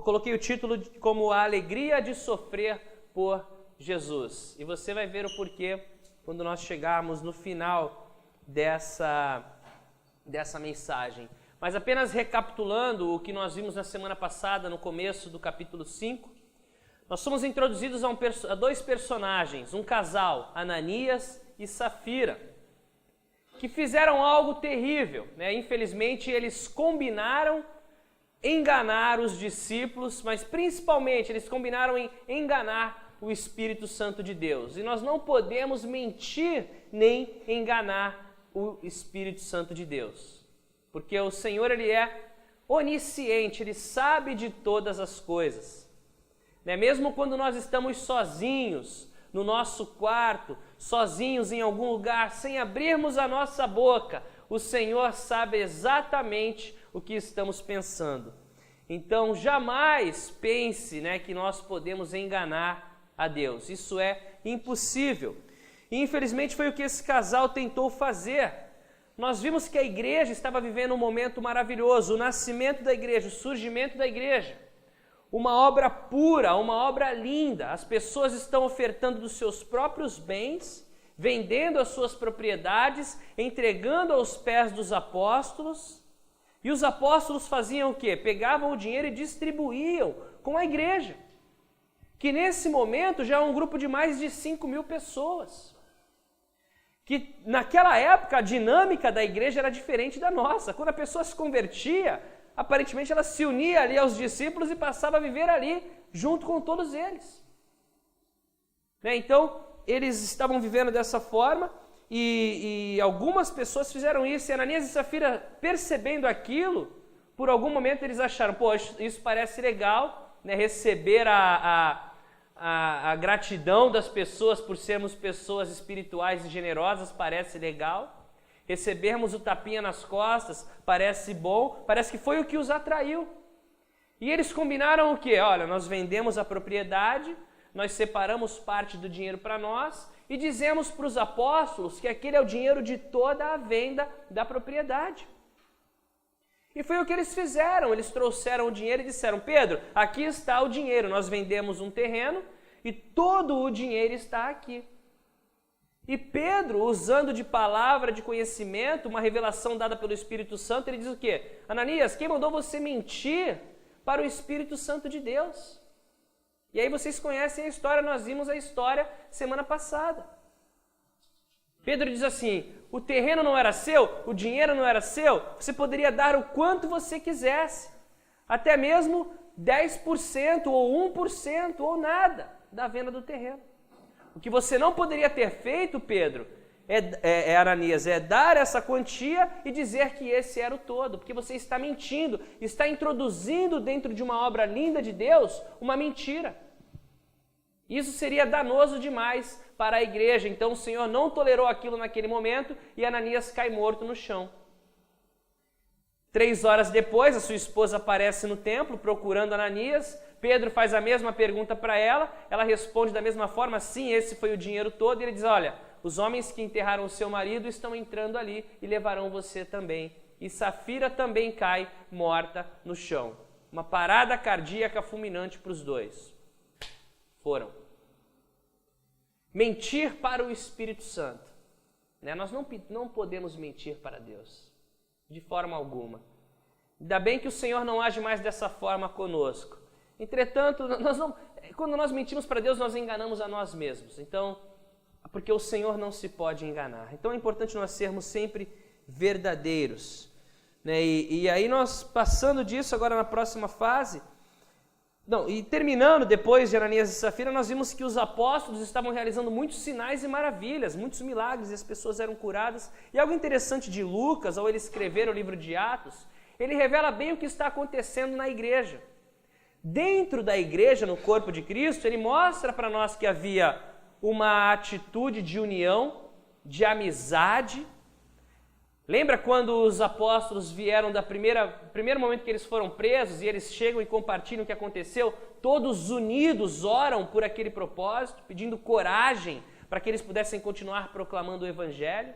Eu coloquei o título como A Alegria de Sofrer por Jesus. E você vai ver o porquê quando nós chegarmos no final dessa mensagem. Mas apenas recapitulando o que nós vimos na semana passada, no começo do capítulo 5, nós somos introduzidos a dois personagens, um casal, Ananias e Safira, que fizeram algo terrível, né? Infelizmente, eles combinaram enganar os discípulos, mas principalmente eles combinaram em enganar o Espírito Santo de Deus. E nós não podemos mentir nem enganar o Espírito Santo de Deus, porque o Senhor, Ele é onisciente, Ele sabe de todas as coisas. Né? Mesmo quando nós estamos sozinhos, no nosso quarto, sozinhos em algum lugar, sem abrirmos a nossa boca, o Senhor sabe exatamente o que estamos pensando. Então, jamais pense, né, que nós podemos enganar a Deus. Isso é impossível. E, infelizmente, foi o que esse casal tentou fazer. Nós vimos que a igreja estava vivendo um momento maravilhoso, o nascimento da igreja, o surgimento da igreja. Uma obra pura, uma obra linda. As pessoas estão ofertando dos seus próprios bens, vendendo as suas propriedades, entregando aos pés dos apóstolos. E os apóstolos faziam o quê? Pegavam o dinheiro e distribuíam com a igreja, que nesse momento já é um grupo de mais de 5.000 pessoas. Que naquela época a dinâmica da igreja era diferente da nossa. Quando a pessoa se convertia, aparentemente ela se unia ali aos discípulos e passava a viver ali junto com todos eles. Né? Então, eles estavam vivendo dessa forma e algumas pessoas fizeram isso. E Ananias e Safira, percebendo aquilo, por algum momento eles acharam, pô, isso parece legal, né? Receber a gratidão das pessoas por sermos pessoas espirituais e generosas parece legal. Recebermos o tapinha nas costas parece bom, parece que foi o que os atraiu. E eles combinaram o quê? Olha, nós vendemos a propriedade, nós separamos parte do dinheiro para nós e dizemos para os apóstolos que aquele é o dinheiro de toda a venda da propriedade. E foi o que eles fizeram, eles trouxeram o dinheiro e disseram, Pedro, aqui está o dinheiro, nós vendemos um terreno e todo o dinheiro está aqui. E Pedro, usando de palavra de conhecimento, uma revelação dada pelo Espírito Santo, ele diz o quê? Ananias, quem mandou você mentir para o Espírito Santo de Deus? E aí vocês conhecem a história, nós vimos a história semana passada. Pedro diz assim, o terreno não era seu, o dinheiro não era seu, você poderia dar o quanto você quisesse, até mesmo 10% ou 1% ou nada da venda do terreno. O que você não poderia ter feito, Pedro, Ananias, é dar essa quantia e dizer que esse era o todo, porque você está mentindo, está introduzindo dentro de uma obra linda de Deus uma mentira. Isso seria danoso demais para a igreja, então o Senhor não tolerou aquilo naquele momento e Ananias cai morto no chão. 3 horas depois, a sua esposa aparece no templo procurando Ananias. Pedro faz a mesma pergunta para ela, ela responde da mesma forma, sim, esse foi o dinheiro todo, e ele diz, olha, os homens que enterraram o seu marido estão entrando ali e levarão você também. E Safira também cai morta no chão. Uma parada cardíaca fulminante para os dois. Foram. Mentir para o Espírito Santo. Né? Nós não podemos mentir para Deus, de forma alguma. Ainda bem que o Senhor não age mais dessa forma conosco. Entretanto, quando nós mentimos para Deus, nós enganamos a nós mesmos. Então, porque o Senhor não se pode enganar. Então é importante nós sermos sempre verdadeiros. Né? E aí nós, passando disso agora na próxima fase, e terminando depois de Ananias e Safira, nós vimos que os apóstolos estavam realizando muitos sinais e maravilhas, muitos milagres, e as pessoas eram curadas. E algo interessante de Lucas, ao ele escrever o livro de Atos, ele revela bem o que está acontecendo na igreja. Dentro da igreja, no corpo de Cristo, ele mostra para nós que havia uma atitude de união, de amizade. Lembra quando os apóstolos vieram primeiro momento que eles foram presos e eles chegam e compartilham o que aconteceu? Todos unidos oram por aquele propósito, pedindo coragem para que eles pudessem continuar proclamando o Evangelho.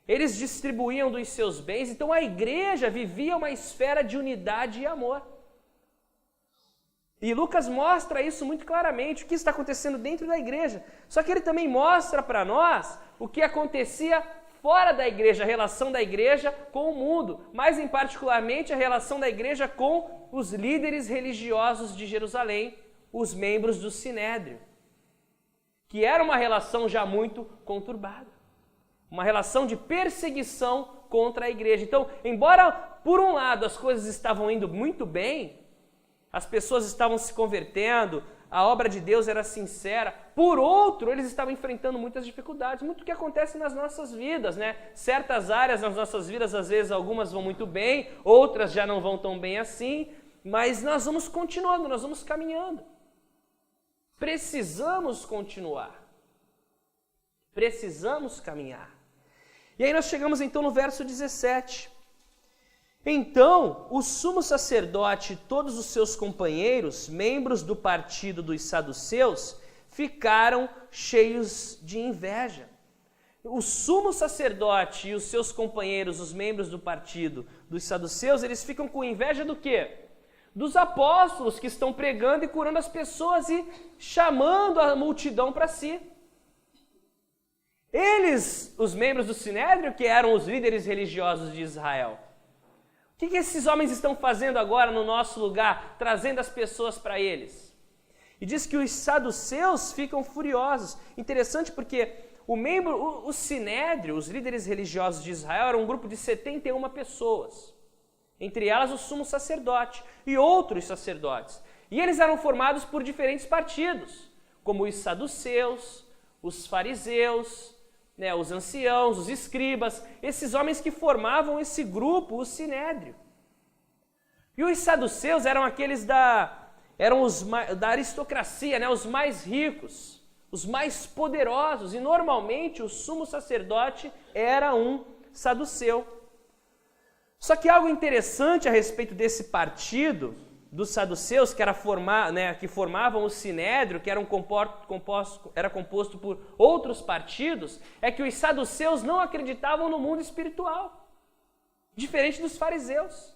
Eles distribuíam dos seus bens, então a igreja vivia uma esfera de unidade e amor. E Lucas mostra isso muito claramente, o que está acontecendo dentro da igreja. Só que ele também mostra para nós o que acontecia fora da igreja, a relação da igreja com o mundo, mais em particularmente a relação da igreja com os líderes religiosos de Jerusalém, os membros do Sinédrio, que era uma relação já muito conturbada, uma relação de perseguição contra a igreja. Então, embora por um lado as coisas estavam indo muito bem, as pessoas estavam se convertendo, a obra de Deus era sincera, por outro, eles estavam enfrentando muitas dificuldades, muito o que acontece nas nossas vidas, né? Certas áreas nas nossas vidas, às vezes algumas vão muito bem, outras já não vão tão bem assim, mas nós vamos continuando, nós vamos caminhando. Precisamos continuar. Precisamos caminhar. E aí nós chegamos então no verso 17. Então, o sumo sacerdote e todos os seus companheiros, membros do partido dos saduceus, ficaram cheios de inveja. O sumo sacerdote e os seus companheiros, os membros do partido dos saduceus, eles ficam com inveja do quê? Dos apóstolos que estão pregando e curando as pessoas e chamando a multidão para si. Eles, os membros do Sinédrio, que eram os líderes religiosos de Israel, o que esses homens estão fazendo agora no nosso lugar, trazendo as pessoas para eles? E diz que os saduceus ficam furiosos. Interessante porque o Sinédrio, os líderes religiosos de Israel, era um grupo de 71 pessoas. Entre elas o sumo sacerdote e outros sacerdotes. E eles eram formados por diferentes partidos, como os saduceus, os fariseus, os anciãos, os escribas, esses homens que formavam esse grupo, o Sinédrio. E os saduceus eram aqueles da aristocracia, os mais ricos, os mais poderosos, e normalmente o sumo sacerdote era um saduceu. Só que algo interessante a respeito desse partido dos saduceus, que formavam o Sinédrio, que era composto por outros partidos, é que os saduceus não acreditavam no mundo espiritual, diferente dos fariseus.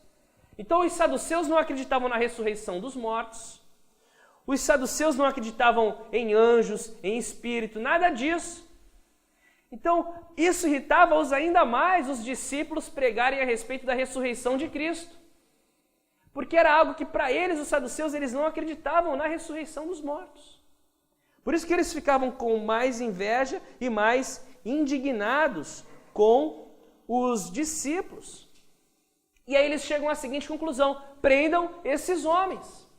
Então os saduceus não acreditavam na ressurreição dos mortos, os saduceus não acreditavam em anjos, em espírito, nada disso. Então isso irritava-os ainda mais, os discípulos pregarem a respeito da ressurreição de Cristo. Porque era algo que para eles, os saduceus, eles não acreditavam na ressurreição dos mortos. Por isso que eles ficavam com mais inveja e mais indignados com os discípulos. E aí eles chegam à seguinte conclusão: prendam esses homens.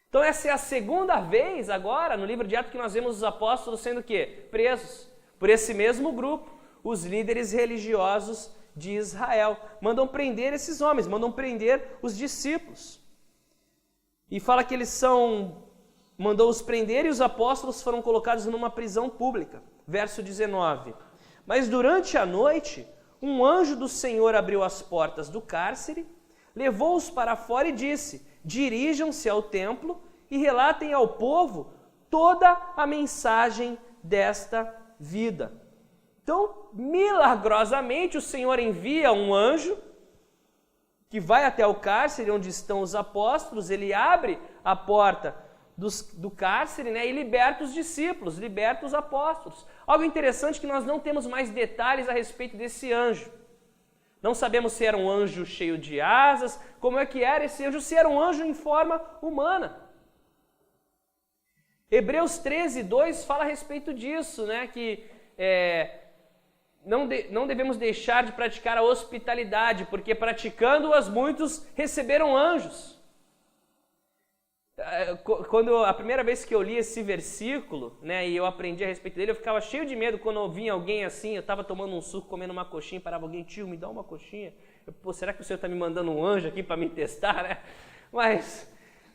Então essa é a segunda vez agora, no livro de Atos, que nós vemos os apóstolos sendo o quê? Presos por esse mesmo grupo, os líderes religiosos de Israel. Mandam prender esses homens, mandam prender os discípulos. E fala que mandou-os prender e os apóstolos foram colocados numa prisão pública. Verso 19. Mas durante a noite, um anjo do Senhor abriu as portas do cárcere, levou-os para fora e disse: dirijam-se ao templo e relatem ao povo toda a mensagem desta vida. Então, milagrosamente, o Senhor envia um anjo que vai até o cárcere onde estão os apóstolos, ele abre a porta do cárcere, e liberta os discípulos, liberta os apóstolos. Algo interessante é que nós não temos mais detalhes a respeito desse anjo. Não sabemos se era um anjo cheio de asas, como é que era esse anjo, se era um anjo em forma humana. Hebreus 13:2 fala a respeito disso, que não devemos deixar de praticar a hospitalidade, porque praticando-as muitos receberam anjos. A primeira vez que eu li esse versículo, e eu aprendi a respeito dele, eu ficava cheio de medo quando eu vinha alguém assim, eu estava tomando um suco, comendo uma coxinha, parava alguém: tio, me dá uma coxinha. Será que o senhor está me mandando um anjo aqui para me testar, Mas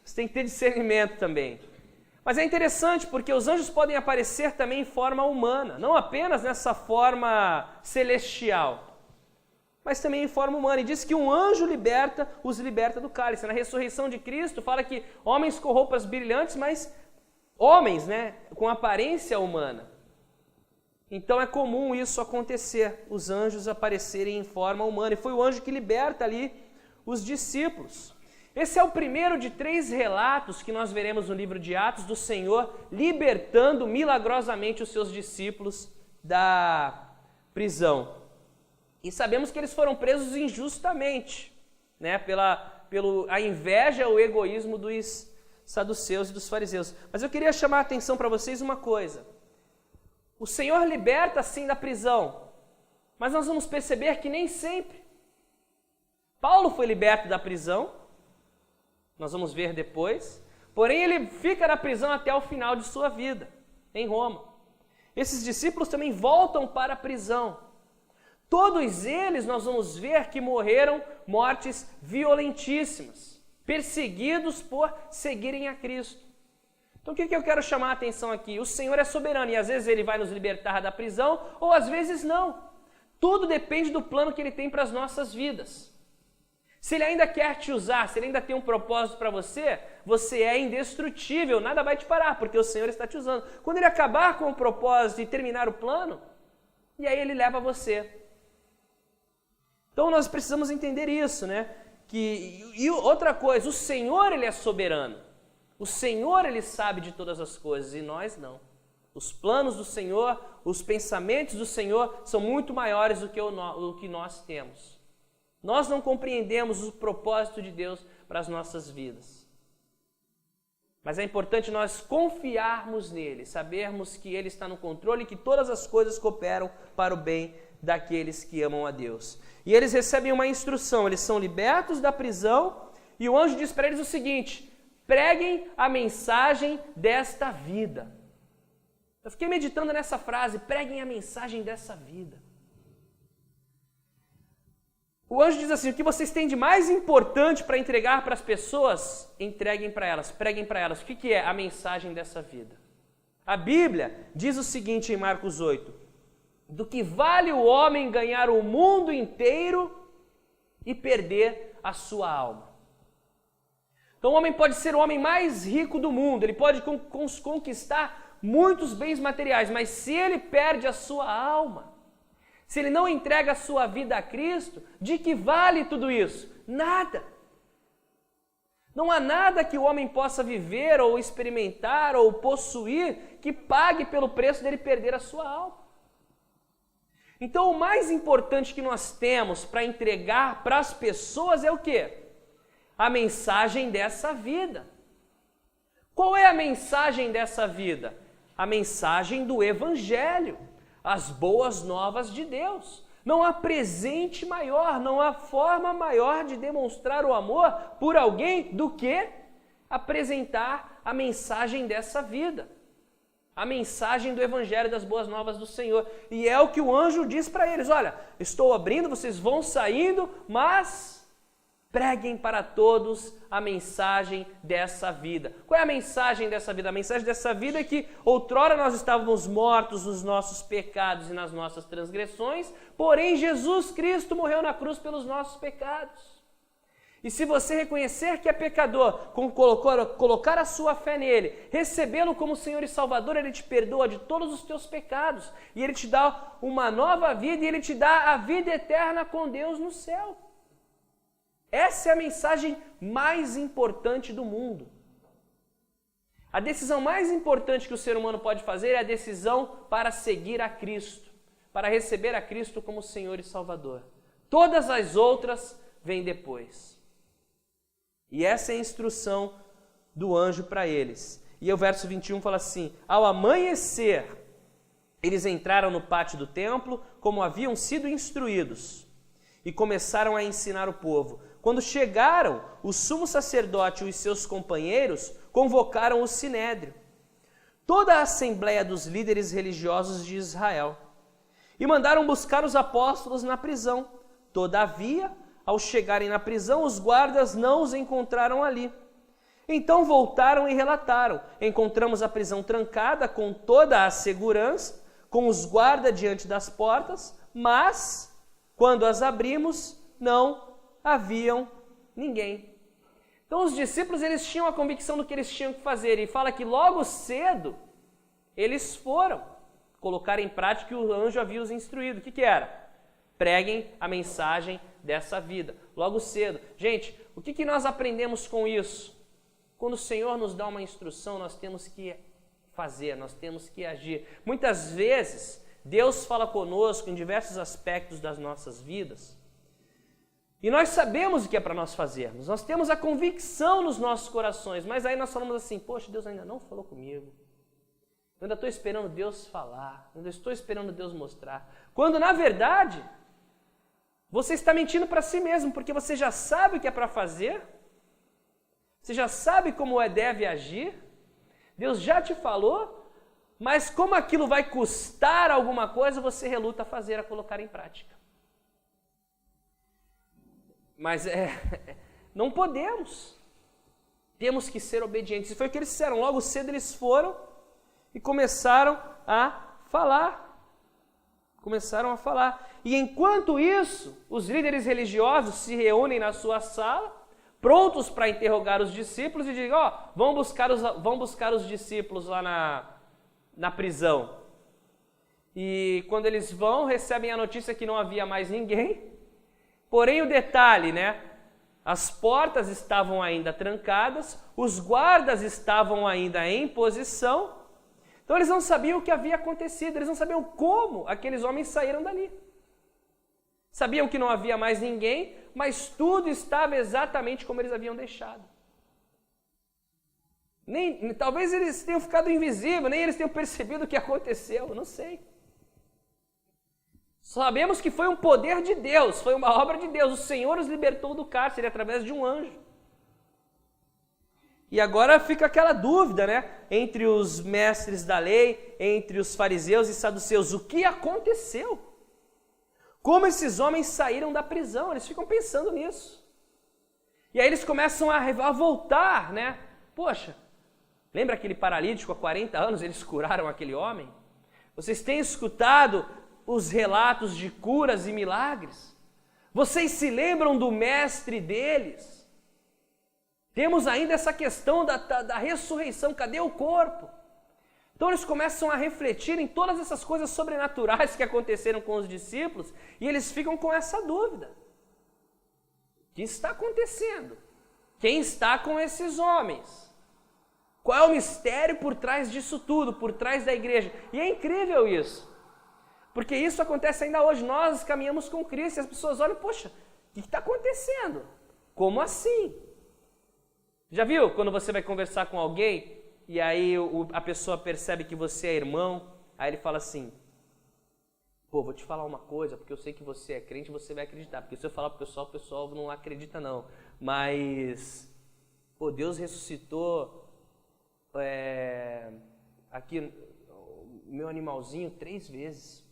você tem que ter discernimento também. Mas é interessante porque os anjos podem aparecer também em forma humana, não apenas nessa forma celestial, mas também em forma humana. E diz que um anjo os liberta do cálice. Na ressurreição de Cristo fala que homens com roupas brilhantes, mas homens, com aparência humana. Então é comum isso acontecer, os anjos aparecerem em forma humana. E foi o anjo que liberta ali os discípulos. Esse é o primeiro de 3 relatos que nós veremos no livro de Atos do Senhor libertando milagrosamente os seus discípulos da prisão. E sabemos que eles foram presos injustamente, né, pela a inveja, o egoísmo dos saduceus e dos fariseus. Mas eu queria chamar a atenção para vocês uma coisa. O Senhor liberta sim da prisão, mas nós vamos perceber que nem sempre. Paulo foi liberto da prisão, nós vamos ver depois, porém ele fica na prisão até o final de sua vida, em Roma. Esses discípulos também voltam para a prisão. Todos eles nós vamos ver que morreram mortes violentíssimas, perseguidos por seguirem a Cristo. Então o que eu quero chamar a atenção aqui? O Senhor é soberano e às vezes Ele vai nos libertar da prisão ou às vezes não. Tudo depende do plano que Ele tem para as nossas vidas. Se Ele ainda quer te usar, se Ele ainda tem um propósito para você, você é indestrutível, nada vai te parar, porque o Senhor está te usando. Quando Ele acabar com o propósito e terminar o plano, e aí Ele leva você. Então nós precisamos entender isso, né? E outra coisa, o Senhor Ele é soberano. O Senhor Ele sabe de todas as coisas e nós não. Os planos do Senhor, os pensamentos do Senhor são muito maiores do que nós temos. Nós não compreendemos o propósito de Deus para as nossas vidas. Mas é importante nós confiarmos nele, sabermos que Ele está no controle e que todas as coisas cooperam para o bem daqueles que amam a Deus. E eles recebem uma instrução, eles são libertos da prisão e o anjo diz para eles o seguinte: preguem a mensagem desta vida. Eu fiquei meditando nessa frase, preguem a mensagem dessa vida. O anjo diz assim: o que vocês têm de mais importante para entregar para as pessoas, entreguem para elas, preguem para elas. O que é a mensagem dessa vida? A Bíblia diz o seguinte em Marcos 8: do que vale o homem ganhar o mundo inteiro e perder a sua alma. Então o homem pode ser o homem mais rico do mundo, ele pode conquistar muitos bens materiais, mas se ele perde a sua alma, se ele não entrega a sua vida a Cristo, de que vale tudo isso? Nada. Não há nada que o homem possa viver ou experimentar ou possuir que pague pelo preço dele perder a sua alma. Então o mais importante que nós temos para entregar para as pessoas é o quê? A mensagem dessa vida. Qual é a mensagem dessa vida? A mensagem do Evangelho. As boas novas de Deus. Não há presente maior, não há forma maior de demonstrar o amor por alguém do que apresentar a mensagem dessa vida. A mensagem do Evangelho das boas novas do Senhor. E é o que o anjo diz para eles: olha, estou abrindo, vocês vão saindo, mas preguem para todos a mensagem dessa vida. Qual é a mensagem dessa vida? A mensagem dessa vida é que outrora nós estávamos mortos nos nossos pecados e nas nossas transgressões, porém Jesus Cristo morreu na cruz pelos nossos pecados. E se você reconhecer que é pecador, colocar a sua fé nele, recebê-lo como Senhor e Salvador, Ele te perdoa de todos os teus pecados e Ele te dá uma nova vida e Ele te dá a vida eterna com Deus no céu. Essa é a mensagem mais importante do mundo. A decisão mais importante que o ser humano pode fazer é a decisão para seguir a Cristo, para receber a Cristo como Senhor e Salvador. Todas as outras vêm depois. E essa é a instrução do anjo para eles. E o verso 21 fala assim: ao amanhecer, eles entraram no pátio do templo como haviam sido instruídos e começaram a ensinar o povo. Quando chegaram, o sumo sacerdote e os seus companheiros convocaram o sinédrio, toda a assembleia dos líderes religiosos de Israel, e mandaram buscar os apóstolos na prisão. Todavia, ao chegarem na prisão, os guardas não os encontraram ali. Então voltaram e relataram: encontramos a prisão trancada com toda a segurança, com os guardas diante das portas, mas, quando as abrimos, não haviam ninguém. Então os discípulos eles tinham a convicção do que eles tinham que fazer, e fala que logo cedo eles foram colocar em prática o que o anjo havia os instruído. O que era? Preguem a mensagem dessa vida, logo cedo. Gente, o que nós aprendemos com isso? Quando o Senhor nos dá uma instrução, nós temos que fazer, nós temos que agir. Muitas vezes, Deus fala conosco em diversos aspectos das nossas vidas, e nós sabemos o que é para nós fazermos, nós temos a convicção nos nossos corações, mas aí nós falamos assim, poxa, Deus ainda não falou comigo, eu ainda estou esperando Deus falar, ainda estou esperando Deus mostrar, quando na verdade, você está mentindo para si mesmo, porque você já sabe o que é para fazer, você já sabe como deve agir, Deus já te falou, mas como aquilo vai custar alguma coisa, você reluta a fazer, a colocar em prática. Mas não podemos. Temos que ser obedientes. E foi o que eles fizeram. Logo cedo eles foram e começaram a falar. Começaram a falar. E enquanto isso, os líderes religiosos se reúnem na sua sala, prontos para interrogar os discípulos e dizem, vão buscar os discípulos lá na prisão. E quando eles vão, recebem a notícia que não havia mais ninguém. Porém, o detalhe, as portas estavam ainda trancadas, os guardas estavam ainda em posição, então eles não sabiam o que havia acontecido, eles não sabiam como aqueles homens saíram dali. Sabiam que não havia mais ninguém, mas tudo estava exatamente como eles haviam deixado. Talvez eles tenham ficado invisíveis, nem eles tenham percebido o que aconteceu, eu não sei. Sabemos que foi um poder de Deus, foi uma obra de Deus. O Senhor os libertou do cárcere através de um anjo. E agora fica aquela dúvida, entre os mestres da lei, entre os fariseus e saduceus. O que aconteceu? Como esses homens saíram da prisão? Eles ficam pensando nisso. E aí eles começam a voltar, Poxa, lembra aquele paralítico há 40 anos? Eles curaram aquele homem? Vocês têm escutado os relatos de curas e milagres? Vocês se lembram do mestre deles? Temos ainda essa questão da ressurreição, cadê o corpo? Então eles começam a refletir em todas essas coisas sobrenaturais que aconteceram com os discípulos e eles ficam com essa dúvida. O que está acontecendo? Quem está com esses homens? Qual é o mistério por trás disso tudo, por trás da igreja? E é incrível isso. Porque isso acontece ainda hoje, nós caminhamos com Cristo e as pessoas olham, poxa, o que está acontecendo? Como assim? Já viu quando você vai conversar com alguém e aí a pessoa percebe que você é irmão, aí ele fala assim, vou te falar uma coisa, porque eu sei que você é crente e você vai acreditar, porque se eu falar para o pessoal não acredita não, mas Deus ressuscitou aqui o meu animalzinho 3 vezes.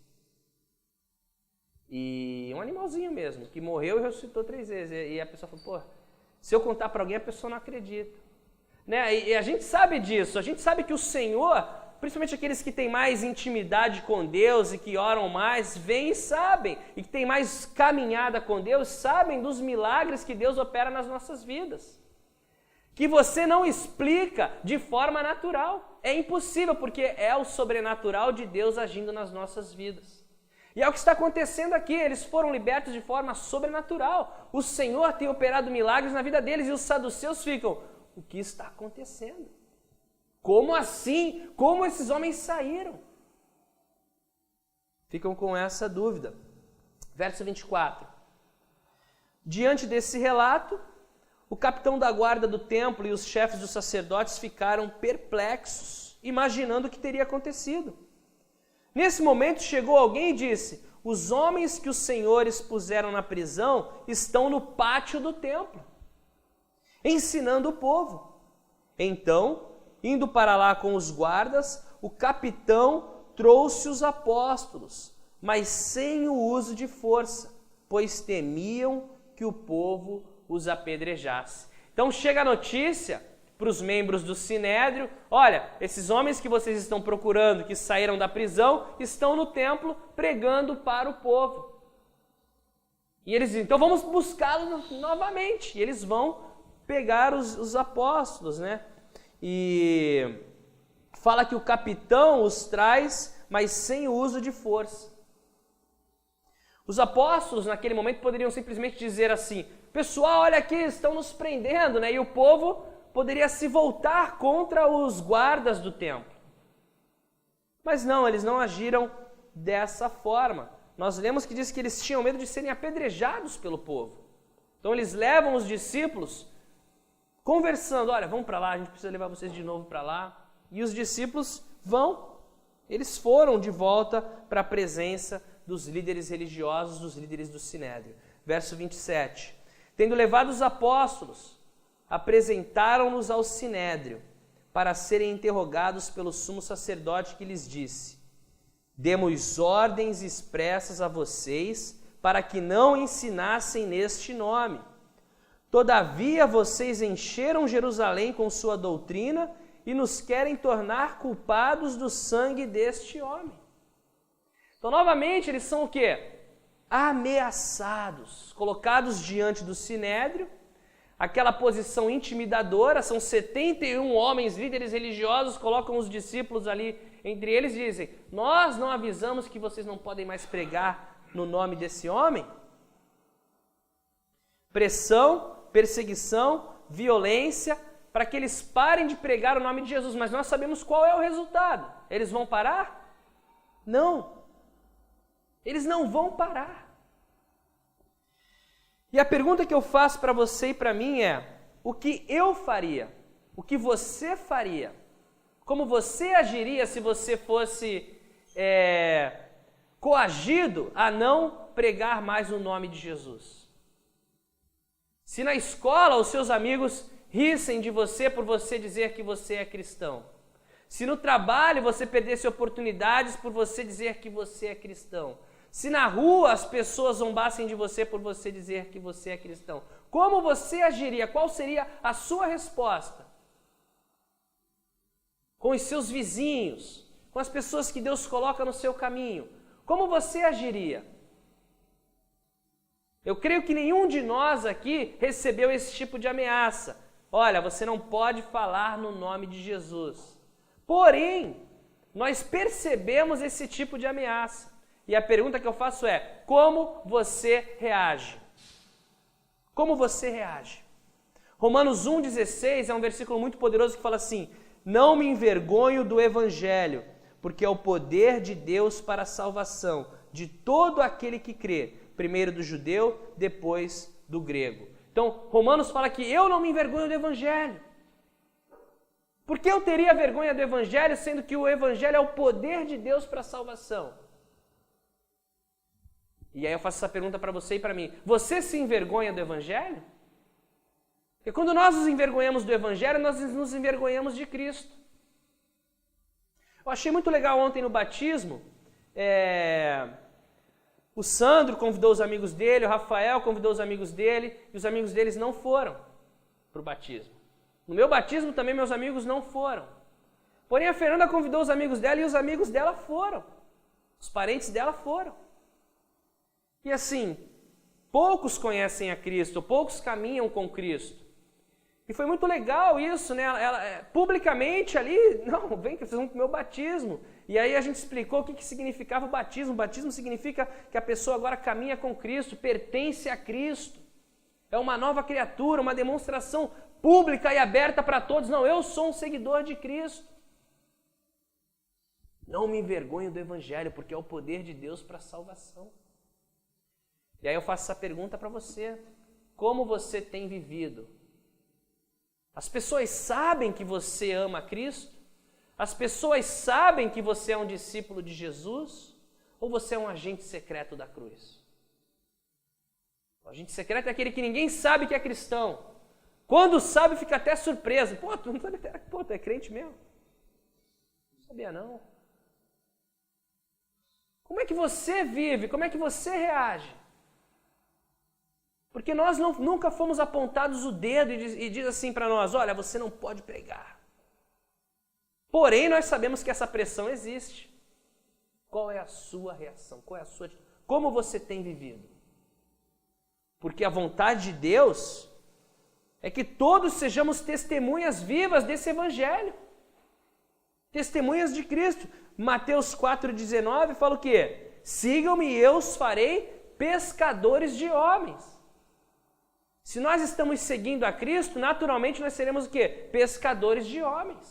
E um animalzinho mesmo, que morreu e ressuscitou 3 vezes. E a pessoa falou, se eu contar para alguém, a pessoa não acredita. E a gente sabe disso, a gente sabe que o Senhor, principalmente aqueles que têm mais intimidade com Deus e que oram mais, vêm e sabem, e que têm mais caminhada com Deus, sabem dos milagres que Deus opera nas nossas vidas. Que você não explica de forma natural. É impossível, porque é o sobrenatural de Deus agindo nas nossas vidas. E é o que está acontecendo aqui, eles foram libertos de forma sobrenatural. O Senhor tem operado milagres na vida deles e os saduceus ficam, o que está acontecendo? Como assim? Como esses homens saíram? Ficam com essa dúvida. Verso 24. Diante desse relato, o capitão da guarda do templo e os chefes dos sacerdotes ficaram perplexos, imaginando o que teria acontecido. Nesse momento chegou alguém e disse, os homens que os senhores puseram na prisão estão no pátio do templo, ensinando o povo. Então, indo para lá com os guardas, o capitão trouxe os apóstolos, mas sem o uso de força, pois temiam que o povo os apedrejasse. Então chega a notícia para os membros do Sinédrio, olha, esses homens que vocês estão procurando, que saíram da prisão, estão no templo pregando para o povo. E eles dizem, então vamos buscá-los novamente. E eles vão pegar os apóstolos, E fala que o capitão os traz, mas sem o uso de força. Os apóstolos, naquele momento, poderiam simplesmente dizer assim: pessoal, olha aqui, estão nos prendendo, né? E o povo poderia se voltar contra os guardas do templo. Mas não, eles não agiram dessa forma. Nós lemos que diz que eles tinham medo de serem apedrejados pelo povo. Então eles levam os discípulos conversando: olha, vamos para lá, a gente precisa levar vocês de novo para lá. E os discípulos vão. Eles foram de volta para a presença dos líderes religiosos, dos líderes do Sinédrio. Verso 27. Tendo levado os apóstolos, apresentaram-nos ao Sinédrio para serem interrogados pelo sumo sacerdote, que lhes disse: demos ordens expressas a vocês para que não ensinassem neste nome. Todavia vocês encheram Jerusalém com sua doutrina e nos querem tornar culpados do sangue deste homem. Então, novamente, eles são o quê? Ameaçados, colocados diante do Sinédrio, aquela posição intimidadora. São 71 homens, líderes religiosos, colocam os discípulos ali entre eles e dizem: nós não avisamos que vocês não podem mais pregar no nome desse homem? Pressão, perseguição, violência, para que eles parem de pregar o nome de Jesus. Mas nós sabemos qual é o resultado. Eles vão parar? Não. Eles não vão parar. E a pergunta que eu faço para você e para mim é: o que eu faria? O que você faria? Como você agiria se você fosse coagido a não pregar mais o nome de Jesus? Se na escola os seus amigos rissem de você por você dizer que você é cristão. Se no trabalho você perdesse oportunidades por você dizer que você é cristão. Se na rua as pessoas zombassem de você por você dizer que você é cristão. Como você agiria? Qual seria a sua resposta? Com os seus vizinhos, com as pessoas que Deus coloca no seu caminho. Como você agiria? Eu creio que nenhum de nós aqui recebeu esse tipo de ameaça. Olha, você não pode falar no nome de Jesus. Porém, nós percebemos esse tipo de ameaça. E a pergunta que eu faço é: como você reage? Como você reage? Romanos 1,16 é um versículo muito poderoso que fala assim: não me envergonho do Evangelho, porque é o poder de Deus para a salvação de todo aquele que crê, primeiro do judeu, depois do grego. Então, Romanos fala que eu não me envergonho do Evangelho. Por que eu teria vergonha do Evangelho, sendo que o Evangelho é o poder de Deus para a salvação? E aí eu faço essa pergunta para você e para mim: você se envergonha do Evangelho? Porque quando nós nos envergonhamos do Evangelho, nós nos envergonhamos de Cristo. Eu achei muito legal ontem no batismo, o Sandro convidou os amigos dele, o Rafael convidou os amigos dele, e os amigos deles não foram para o batismo. No meu batismo também meus amigos não foram. Porém a Fernanda convidou os amigos dela e os amigos dela foram. Os parentes dela foram. E assim, poucos conhecem a Cristo, poucos caminham com Cristo. E foi muito legal isso, né? Ela publicamente ali, não, vem que vocês vão para o meu batismo. E aí a gente explicou o que significava o batismo. O batismo significa que a pessoa agora caminha com Cristo, pertence a Cristo. É uma nova criatura, uma demonstração pública e aberta para todos. Não, eu sou um seguidor de Cristo. Não me envergonho do Evangelho, porque é o poder de Deus para a salvação. E aí eu faço essa pergunta para você: como você tem vivido? As pessoas sabem que você ama Cristo? As pessoas sabem que você é um discípulo de Jesus? Ou você é um agente secreto da cruz? O agente secreto é aquele que ninguém sabe que é cristão. Quando sabe, fica até surpreso. Pô, tu não sabe, pô, tu é crente mesmo? Não sabia não. Como é que você vive? Como é que você reage? Porque nós nunca fomos apontados o dedo e diz assim para nós: olha, você não pode pregar. Porém, nós sabemos que essa pressão existe. Qual é a sua reação? Qual é a sua atitude? Como você tem vivido? Porque a vontade de Deus é que todos sejamos testemunhas vivas desse Evangelho. Testemunhas de Cristo. Mateus 4,19 fala o quê? Sigam-me e eu os farei pescadores de homens. Se nós estamos seguindo a Cristo, naturalmente nós seremos o quê? Pescadores de homens.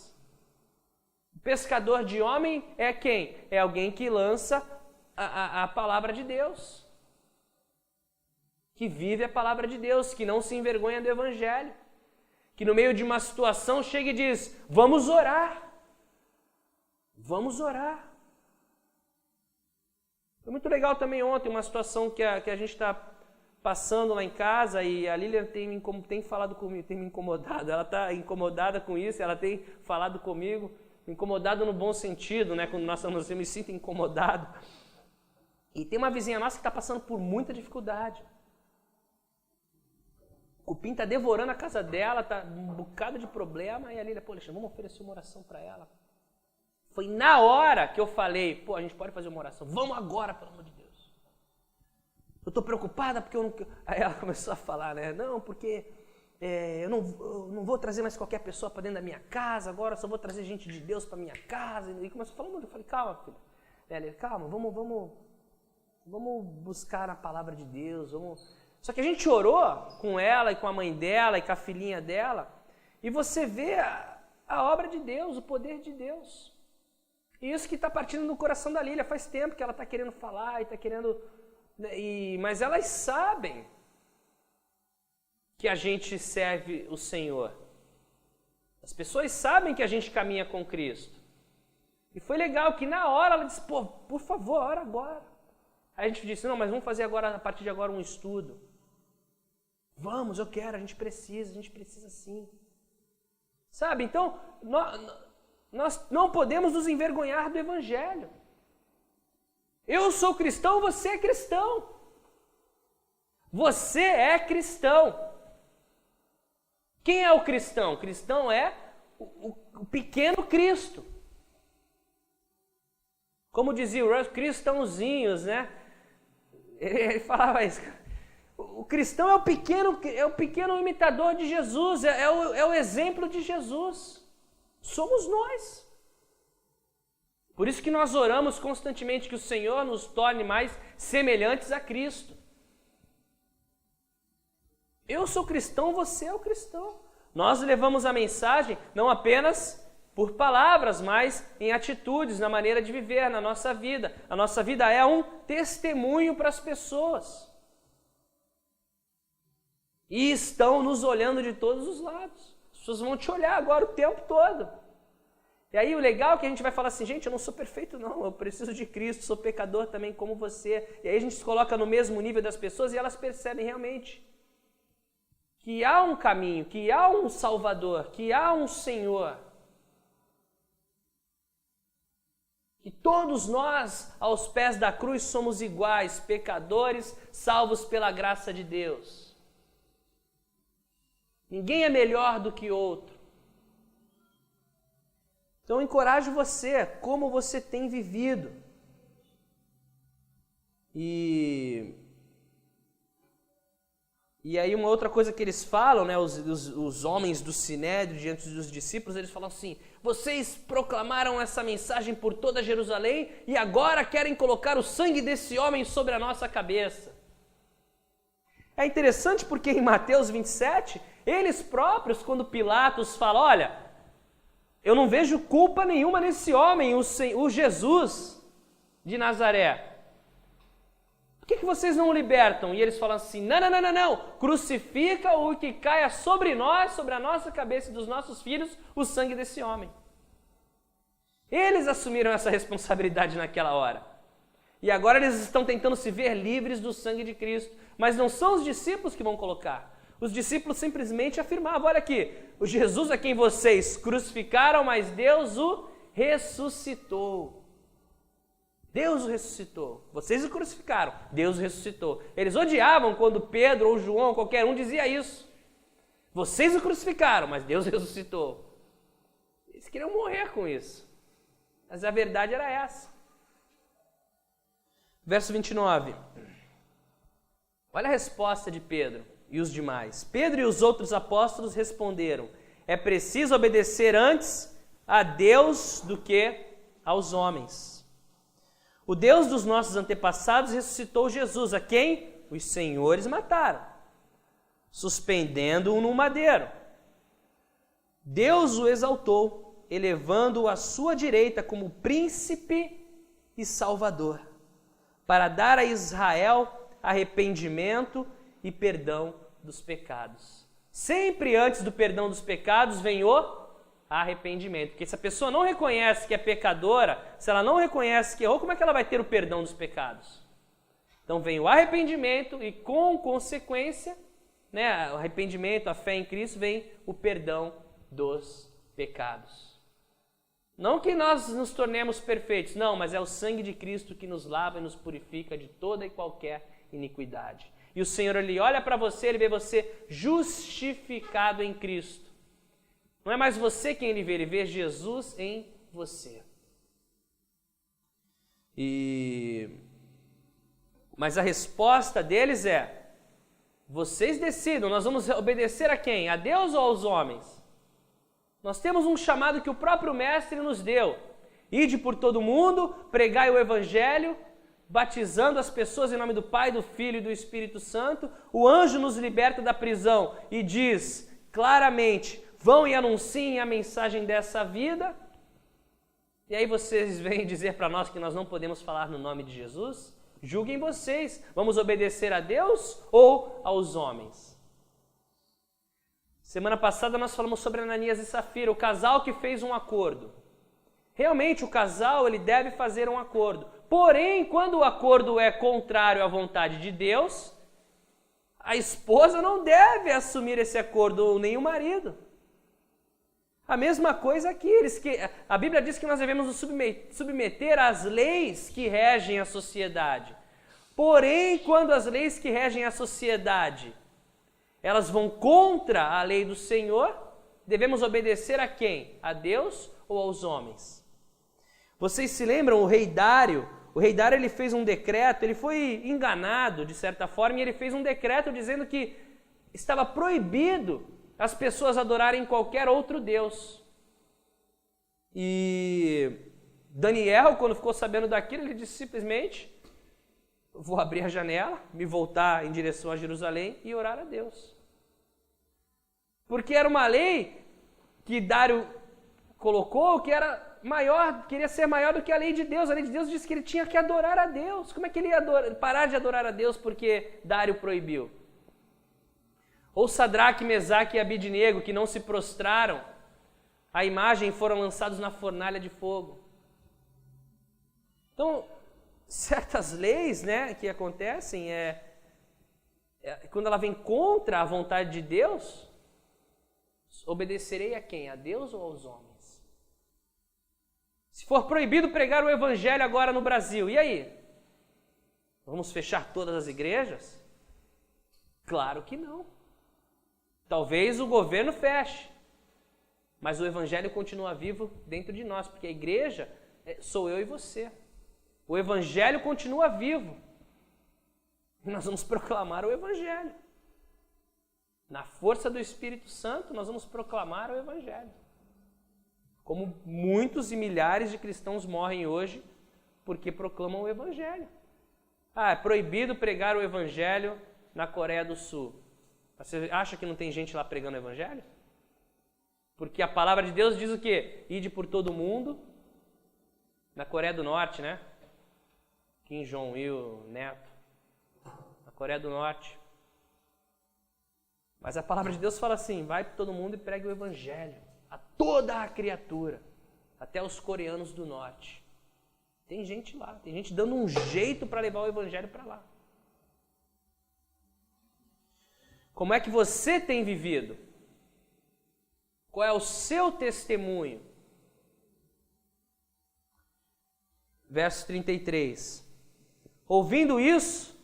Pescador de homem é quem? É alguém que lança a palavra de Deus. Que vive a palavra de Deus, que não se envergonha do Evangelho. Que no meio de uma situação chega e diz, vamos orar. Vamos orar. Foi muito legal também ontem uma situação que a gente está passando lá em casa e a Lilian tem falado comigo, tem me incomodado. Ela está incomodada com isso, ela tem falado comigo, incomodado no bom sentido, né? Quando eu me sinto incomodado. E tem uma vizinha nossa que está passando por muita dificuldade. O cupim está devorando a casa dela, está um bocado de problema. E a Lilian, Alexandre, vamos oferecer uma oração para ela. Foi na hora que eu falei, a gente pode fazer uma oração. Vamos agora, pelo amor de Deus. Eu estou preocupada porque eu não... Aí ela começou a falar, né? Não, porque eu não vou trazer mais qualquer pessoa para dentro da minha casa, agora só vou trazer gente de Deus para minha casa. E começou a falar muito. Eu falei, calma, filha. Ela, calma, vamos buscar a palavra de Deus. Só que a gente orou com ela e com a mãe dela e com a filhinha dela. E você vê a obra de Deus, o poder de Deus. E isso que está partindo no coração da Lília. Faz tempo que ela está querendo falar e está querendo... Mas elas sabem que a gente serve o Senhor. As pessoas sabem que a gente caminha com Cristo. E foi legal que na hora ela disse, por favor, ora agora. Aí a gente disse, não, mas vamos fazer agora, a partir de agora um estudo. Vamos, eu quero, a gente precisa sim. Sabe, então, nós não podemos nos envergonhar do Evangelho. Eu sou cristão, você é cristão. Você é cristão. Quem é o cristão? O cristão é o pequeno Cristo. Como dizia o Russ, cristãozinhos, né? Ele falava isso. O cristão é o pequeno imitador de Jesus, é o exemplo de Jesus. Somos nós. Por isso que nós oramos constantemente que o Senhor nos torne mais semelhantes a Cristo. Eu sou cristão, você é o cristão. Nós levamos a mensagem não apenas por palavras, mas em atitudes, na maneira de viver, na nossa vida. A nossa vida é um testemunho para as pessoas. E estão nos olhando de todos os lados. As pessoas vão te olhar agora o tempo todo. E aí o legal é que a gente vai falar assim, gente, eu não sou perfeito não, eu preciso de Cristo, sou pecador também como você. E aí a gente se coloca no mesmo nível das pessoas e elas percebem realmente que há um caminho, que há um Salvador, que há um Senhor. Que todos nós, aos pés da cruz, somos iguais, pecadores, salvos pela graça de Deus. Ninguém é melhor do que outro. Então eu encorajo você, como você tem vivido. E aí uma outra coisa que eles falam, né, os homens do Sinédrio diante dos discípulos, eles falam assim, vocês proclamaram essa mensagem por toda Jerusalém e agora querem colocar o sangue desse homem sobre a nossa cabeça. É interessante porque em Mateus 27, eles próprios, quando Pilatos fala, olha, eu não vejo culpa nenhuma nesse homem, o Jesus de Nazaré. Por que vocês não o libertam? E eles falam assim, não, crucifica-o e que caia sobre nós, sobre a nossa cabeça e dos nossos filhos, o sangue desse homem. Eles assumiram essa responsabilidade naquela hora. E agora eles estão tentando se ver livres do sangue de Cristo. Mas não são os discípulos que vão colocar. Os discípulos simplesmente afirmavam, olha aqui, o Jesus a quem vocês crucificaram, mas Deus o ressuscitou. Deus o ressuscitou. Vocês o crucificaram, Deus o ressuscitou. Eles odiavam quando Pedro ou João, qualquer um, dizia isso. Vocês o crucificaram, mas Deus o ressuscitou. Eles queriam morrer com isso. Mas a verdade era essa. Verso 29. Olha a resposta de Pedro e os demais. Pedro e os outros apóstolos responderam, é preciso obedecer antes a Deus do que aos homens. O Deus dos nossos antepassados ressuscitou Jesus, a quem os senhores mataram, suspendendo-o num madeiro. Deus o exaltou, elevando-o à sua direita como príncipe e salvador, para dar a Israel arrependimento e perdão dos pecados. Sempre antes do perdão dos pecados vem o arrependimento. Porque se a pessoa não reconhece que é pecadora, se ela não reconhece que errou, como é que ela vai ter o perdão dos pecados? Então vem o arrependimento e, com consequência, né, o arrependimento, a fé em Cristo, vem o perdão dos pecados. Não que nós nos tornemos perfeitos, não, mas é o sangue de Cristo que nos lava e nos purifica de toda e qualquer iniquidade. E o Senhor, Ele olha para você, Ele vê você justificado em Cristo. Não é mais você quem Ele vê Jesus em você. Mas a resposta deles é: vocês decidam, nós vamos obedecer a quem? A Deus ou aos homens? Nós temos um chamado que o próprio Mestre nos deu. Ide por todo mundo, pregai o Evangelho, batizando as pessoas em nome do Pai, do Filho e do Espírito Santo. O anjo nos liberta da prisão e diz claramente: vão e anunciem a mensagem dessa vida. E aí vocês vêm dizer para nós que nós não podemos falar no nome de Jesus? Julguem vocês, vamos obedecer a Deus ou aos homens? Semana passada nós falamos sobre Ananias e Safira, o casal que fez um acordo. Realmente o casal ele deve fazer um acordo. Porém, quando o acordo é contrário à vontade de Deus, a esposa não deve assumir esse acordo, ou nem o marido. A mesma coisa aqui, a Bíblia diz que nós devemos nos submeter às leis que regem a sociedade. Porém, quando as leis que regem a sociedade, elas vão contra a lei do Senhor, devemos obedecer a quem? A Deus ou aos homens? Vocês se lembram, o rei Dário ele fez um decreto, ele foi enganado de certa forma, e ele fez um decreto dizendo que estava proibido as pessoas adorarem qualquer outro Deus. E Daniel, quando ficou sabendo daquilo, ele disse simplesmente: vou abrir a janela, me voltar em direção a Jerusalém e orar a Deus. Porque era uma lei que Dário colocou que era maior, queria ser maior do que a lei de Deus. A lei de Deus disse que ele tinha que adorar a Deus. Como é que ele ia parar de adorar a Deus porque Dário proibiu? Ou Sadraque, Mesaque e Abidnego, que não se prostraram à imagem e foram lançados na fornalha de fogo. Então, certas leis, né, que acontecem, quando ela vem contra a vontade de Deus, obedecerei a quem? A Deus ou aos homens? Se for proibido pregar o Evangelho agora no Brasil, e aí? Vamos fechar todas as igrejas? Claro que não. Talvez o governo feche, mas o Evangelho continua vivo dentro de nós, porque a igreja sou eu e você. O Evangelho continua vivo. E nós vamos proclamar o Evangelho. Na força do Espírito Santo, nós vamos proclamar o Evangelho. Como muitos e milhares de cristãos morrem hoje porque proclamam o Evangelho. É proibido pregar o Evangelho na Coreia do Sul. Você acha que não tem gente lá pregando o Evangelho? Porque a palavra de Deus diz o quê? Ide por todo mundo. Na Coreia do Norte, né? Kim Jong-il, Neto. Na Coreia do Norte. Mas a palavra de Deus fala assim: vai por todo mundo e pregue o Evangelho a toda a criatura, até os coreanos do Norte. Tem gente lá, tem gente dando um jeito para levar o Evangelho para lá. Como é que você tem vivido? Qual é o seu testemunho? Verso 33. Ouvindo isso,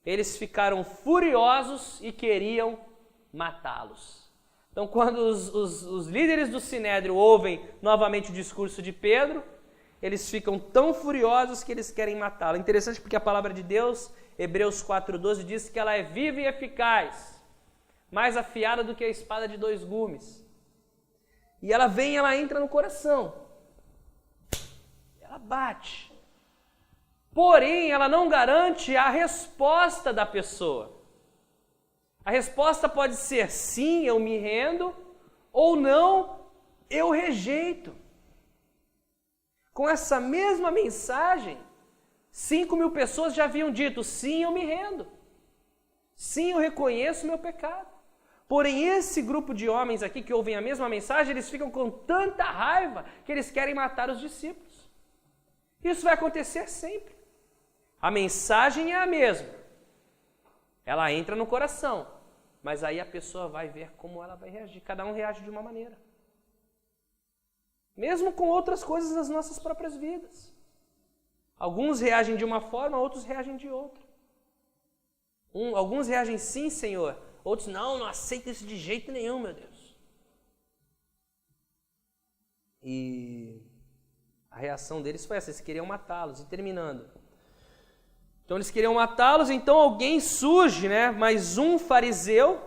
eles ficaram furiosos e queriam matá-los. Então, quando os líderes do Sinédrio ouvem novamente o discurso de Pedro, eles ficam tão furiosos que eles querem matá-lo. É interessante porque a palavra de Deus, Hebreus 4,12, diz que ela é viva e eficaz, mais afiada do que a espada de 2 gumes. E ela vem, ela entra no coração. Ela bate. porém ela não garante a resposta da pessoa. A resposta pode ser sim, eu me rendo, ou não, eu rejeito. Com essa mesma mensagem, 5.000 pessoas já haviam dito, sim, eu me rendo. Sim, eu reconheço o meu pecado. Porém, esse grupo de homens aqui que ouvem a mesma mensagem, eles ficam com tanta raiva que eles querem matar os discípulos. Isso vai acontecer sempre. A mensagem é a mesma. Ela entra no coração, mas aí a pessoa vai ver como ela vai reagir. Cada um reage de uma maneira. Mesmo com outras coisas das nossas próprias vidas. Alguns reagem de uma forma, outros reagem de outra. Alguns reagem sim, Senhor. Outros não aceito isso de jeito nenhum, meu Deus. E a reação deles foi essa, eles queriam matá-los. E terminando. Então eles queriam matá-los, então alguém surge, né? Mais um fariseu,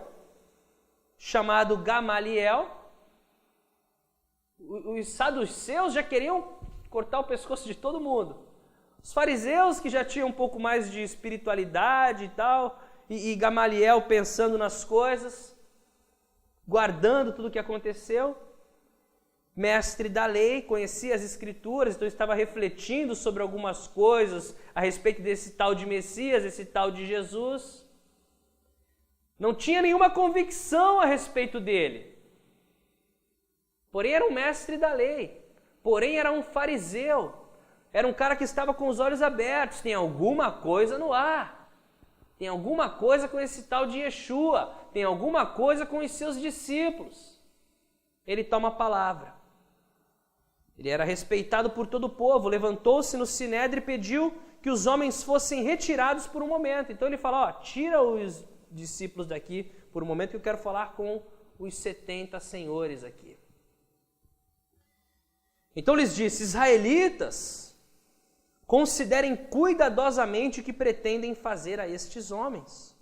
chamado Gamaliel. Os saduceus já queriam cortar o pescoço de todo mundo. Os fariseus que já tinham um pouco mais de espiritualidade e tal, e Gamaliel pensando nas coisas, guardando tudo o que aconteceu. Mestre da lei, conhecia as escrituras, então estava refletindo sobre algumas coisas a respeito desse tal de Messias, esse tal de Jesus. Não tinha nenhuma convicção a respeito dele. Porém era um mestre da lei, porém era um fariseu, era um cara que estava com os olhos abertos, tem alguma coisa no ar, tem alguma coisa com esse tal de Yeshua, tem alguma coisa com os seus discípulos. Ele toma a palavra. Ele era respeitado por todo o povo, levantou-se no sinédrio e pediu que os homens fossem retirados por um momento. Então ele fala, tira os discípulos daqui por um momento que eu quero falar com os 70 senhores aqui. Então lhes disse, israelitas, considerem cuidadosamente o que pretendem fazer a estes homens.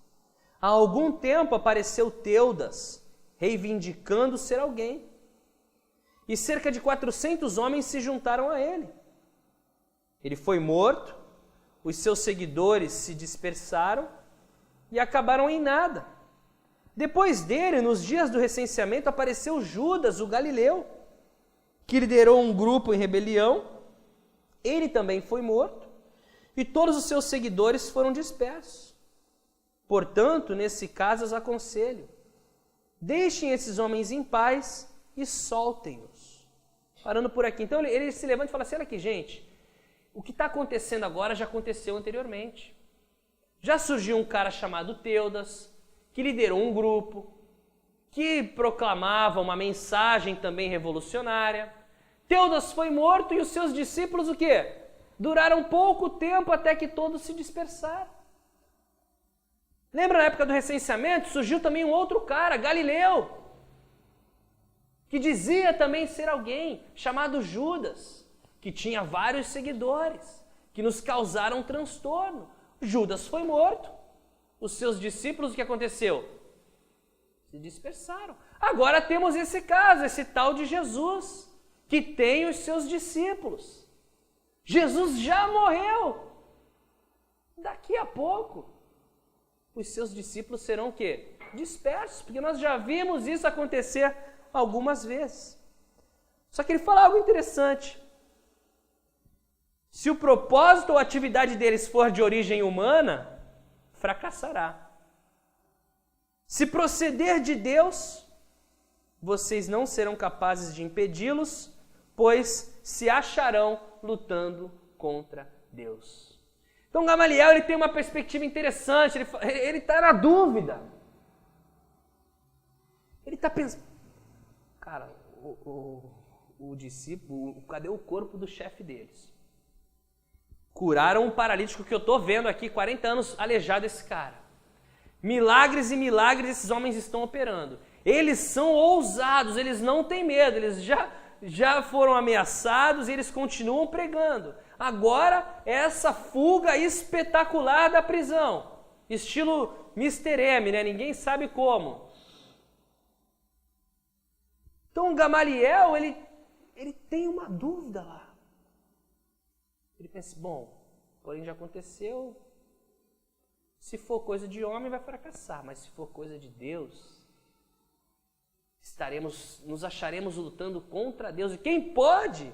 Há algum tempo apareceu Teudas, reivindicando ser alguém. E cerca de 400 homens se juntaram a ele. Ele foi morto, os seus seguidores se dispersaram e acabaram em nada. Depois dele, nos dias do recenseamento, apareceu Judas, o Galileu, que liderou um grupo em rebelião. Ele também foi morto e todos os seus seguidores foram dispersos. Portanto, nesse caso, os aconselho, deixem esses homens em paz e soltem-os. Parando por aqui. Então ele se levanta e fala assim, olha aqui, gente, o que está acontecendo agora já aconteceu anteriormente. Já surgiu um cara chamado Teudas, que liderou um grupo, que proclamava uma mensagem também revolucionária. Teudas foi morto e os seus discípulos o quê? Duraram pouco tempo até que todos se dispersaram. Lembra na época do recenseamento? Surgiu também um outro cara, Galileu, que dizia também ser alguém chamado Judas, que tinha vários seguidores, que nos causaram transtorno. Judas foi morto. Os seus discípulos, o que aconteceu? Se dispersaram. Agora temos esse caso, esse tal de Jesus, que tem os seus discípulos. Jesus já morreu. Daqui a pouco, os seus discípulos serão o quê? Dispersos, porque nós já vimos isso acontecer algumas vezes. Só que ele fala algo interessante. Se o propósito ou atividade deles for de origem humana, fracassará. Se proceder de Deus, vocês não serão capazes de impedi-los, pois se acharão lutando contra Deus. Então Gamaliel ele tem uma perspectiva interessante, ele está na dúvida. Ele está pensando, cara, o discípulo, cadê o corpo do chefe deles? Curaram um paralítico que eu estou vendo aqui, 40 anos aleijado esse cara. Milagres e milagres esses homens estão operando. Eles são ousados, eles não têm medo, eles já foram ameaçados e eles continuam pregando. Agora, essa fuga espetacular da prisão, estilo Mr. M, né? Ninguém sabe como. Então, Gamaliel, ele tem uma dúvida lá. Ele pensa, bom, porém já aconteceu. Se for coisa de homem, vai fracassar, mas se for coisa de Deus, nos acharemos lutando contra Deus. E quem pode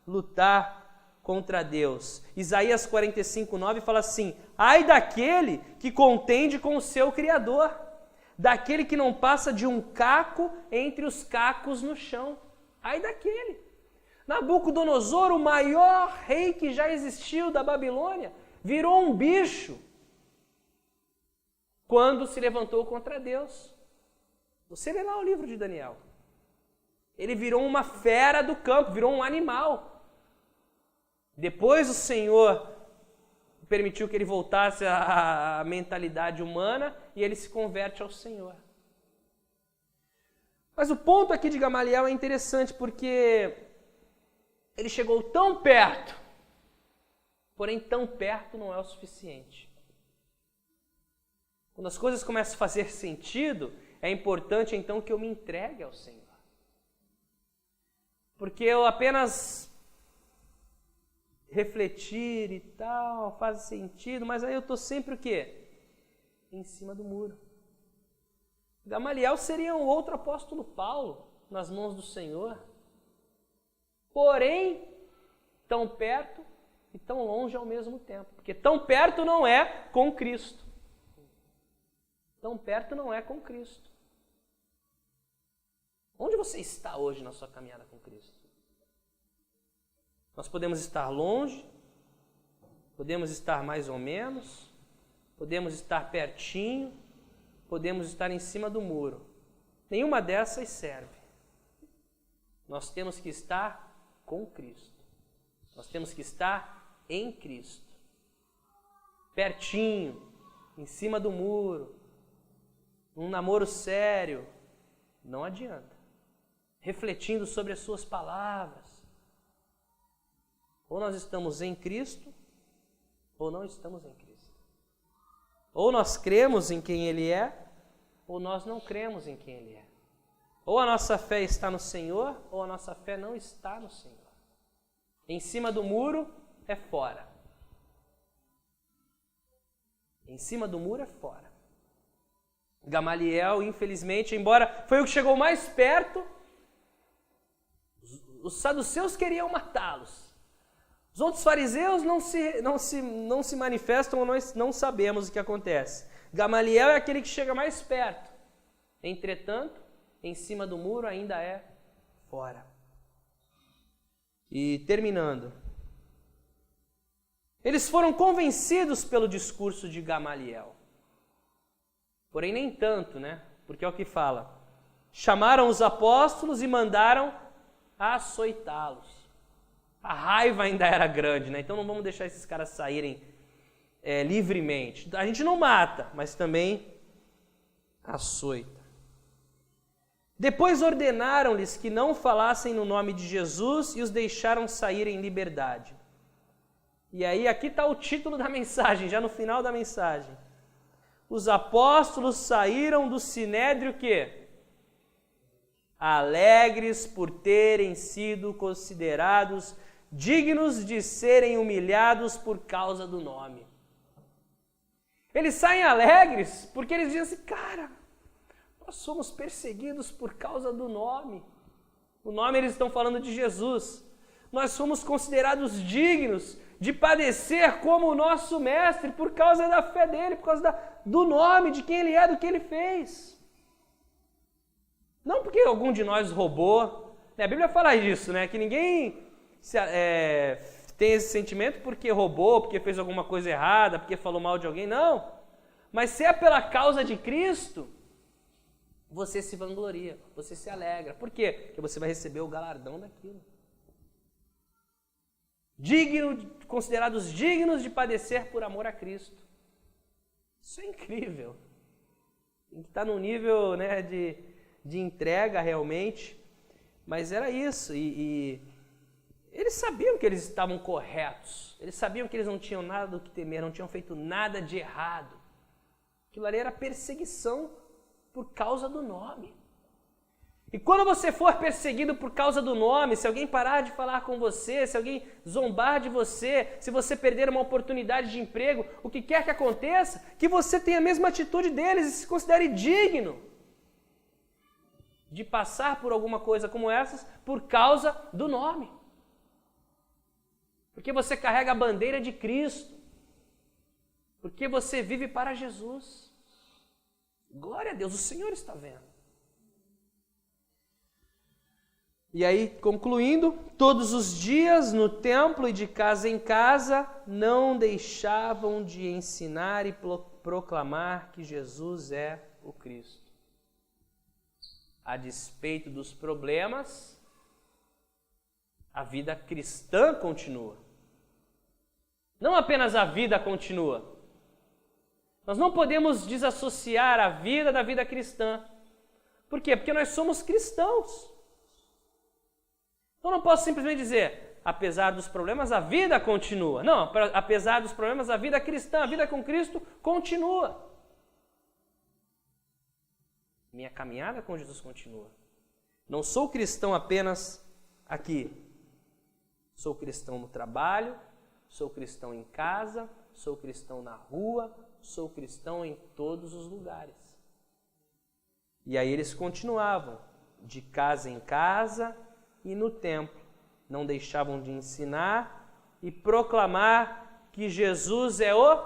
lutar contra Deus? Isaías 45:9 fala assim: ai daquele que contende com o seu Criador, daquele que não passa de um caco entre os cacos no chão. Ai daquele. Nabucodonosor, o maior rei que já existiu da Babilônia, virou um bicho quando se levantou contra Deus. Você lê lá o livro de Daniel. Ele virou uma fera do campo, virou um animal. Depois o Senhor permitiu que ele voltasse à mentalidade humana e ele se converte ao Senhor. Mas o ponto aqui de Gamaliel é interessante porque ele chegou tão perto, porém tão perto não é o suficiente. Quando as coisas começam a fazer sentido, é importante então que eu me entregue ao Senhor. Porque eu apenas refletir e tal, faz sentido, mas aí eu estou sempre o quê? Em cima do muro. Gamaliel seria um outro apóstolo Paulo nas mãos do Senhor. Porém, tão perto e tão longe ao mesmo tempo. Porque tão perto não é com Cristo. Tão perto não é com Cristo. Onde você está hoje na sua caminhada com Cristo? Nós podemos estar longe, podemos estar mais ou menos, podemos estar pertinho, podemos estar em cima do muro. Nenhuma dessas serve. Nós temos que estar com Cristo. Nós temos que estar em Cristo. Pertinho, em cima do muro, num namoro sério, não adianta. Refletindo sobre as suas palavras. Ou nós estamos em Cristo, ou não estamos em Cristo. Ou nós cremos em quem Ele é, ou nós não cremos em quem Ele é. Ou a nossa fé está no Senhor, ou a nossa fé não está no Senhor. Em cima do muro é fora. Em cima do muro é fora. Gamaliel, infelizmente, embora foi o que chegou mais perto, os saduceus queriam matá-los. Os outros fariseus não se manifestam, ou nós não sabemos o que acontece. Gamaliel é aquele que chega mais perto. Entretanto, em cima do muro ainda é fora. E terminando. Eles foram convencidos pelo discurso de Gamaliel. Porém, nem tanto, né? Porque é o que fala. Chamaram os apóstolos e mandaram açoitá-los. A raiva ainda era grande, né? Então não vamos deixar esses caras saírem livremente. A gente não mata, mas também açoita. Depois ordenaram-lhes que não falassem no nome de Jesus e os deixaram sair em liberdade. E aí aqui está o título da mensagem, já no final da mensagem. Os apóstolos saíram do sinédrio que? Alegres por terem sido considerados dignos de serem humilhados por causa do nome. Eles saem alegres porque eles dizem assim, cara, nós somos perseguidos por causa do nome. O nome eles estão falando de Jesus. Nós somos considerados dignos de padecer como o nosso mestre por causa da fé dele, por causa do nome, de quem ele é, do que ele fez. Não porque algum de nós roubou. A Bíblia fala isso, né? Que ninguém tem esse sentimento porque roubou, porque fez alguma coisa errada, porque falou mal de alguém. Não. Mas se é pela causa de Cristo, você se vangloria, você se alegra. Por quê? Porque você vai receber o galardão daquilo. Considerados dignos de padecer por amor a Cristo. Isso é incrível. Tem que estar num nível, né, de entrega realmente. Mas era isso. E eles sabiam que eles estavam corretos. Eles sabiam que eles não tinham nada do que temer, não tinham feito nada de errado. Aquilo ali era perseguição por causa do nome. E quando você for perseguido por causa do nome, se alguém parar de falar com você, se alguém zombar de você, se você perder uma oportunidade de emprego, o que quer que aconteça, que você tenha a mesma atitude deles e se considere digno de passar por alguma coisa como essas por causa do nome. Porque você carrega a bandeira de Cristo. Porque você vive para Jesus. Glória a Deus, o Senhor está vendo. E aí, concluindo, todos os dias no templo e de casa em casa, não deixavam de ensinar e proclamar que Jesus é o Cristo. A despeito dos problemas, a vida cristã continua. Não apenas a vida continua. Nós não podemos desassociar a vida da vida cristã. Por quê? Porque nós somos cristãos. Então não posso simplesmente dizer, apesar dos problemas, a vida continua. Não, apesar dos problemas, a vida cristã, a vida com Cristo continua. Minha caminhada com Jesus continua. Não sou cristão apenas aqui. Sou cristão no trabalho, sou cristão em casa, sou cristão na rua, sou cristão em todos os lugares. E aí eles continuavam, de casa em casa e no templo. Não deixavam de ensinar e proclamar que Jesus é o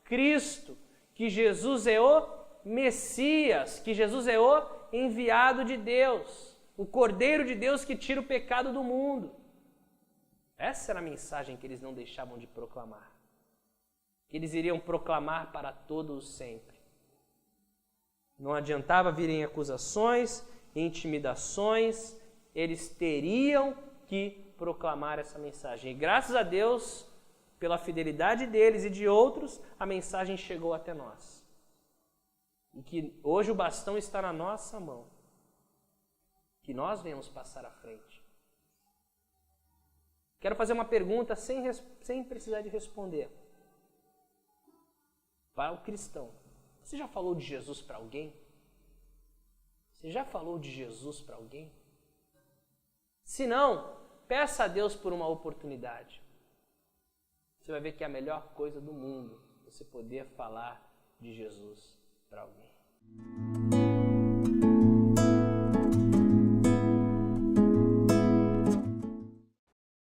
Cristo, que Jesus é o Messias, que Jesus é o enviado de Deus, o Cordeiro de Deus que tira o pecado do mundo. Essa era a mensagem que eles não deixavam de proclamar. Que eles iriam proclamar para todos sempre. Não adiantava virem acusações, intimidações, eles teriam que proclamar essa mensagem. E graças a Deus, pela fidelidade deles e de outros, a mensagem chegou até nós. E que hoje o bastão está na nossa mão. Que nós venhamos passar à frente. Quero fazer uma pergunta sem precisar de responder. Para o cristão, você já falou de Jesus para alguém? Você já falou de Jesus para alguém? Se não, peça a Deus por uma oportunidade. Você vai ver que é a melhor coisa do mundo você poder falar de Jesus para alguém.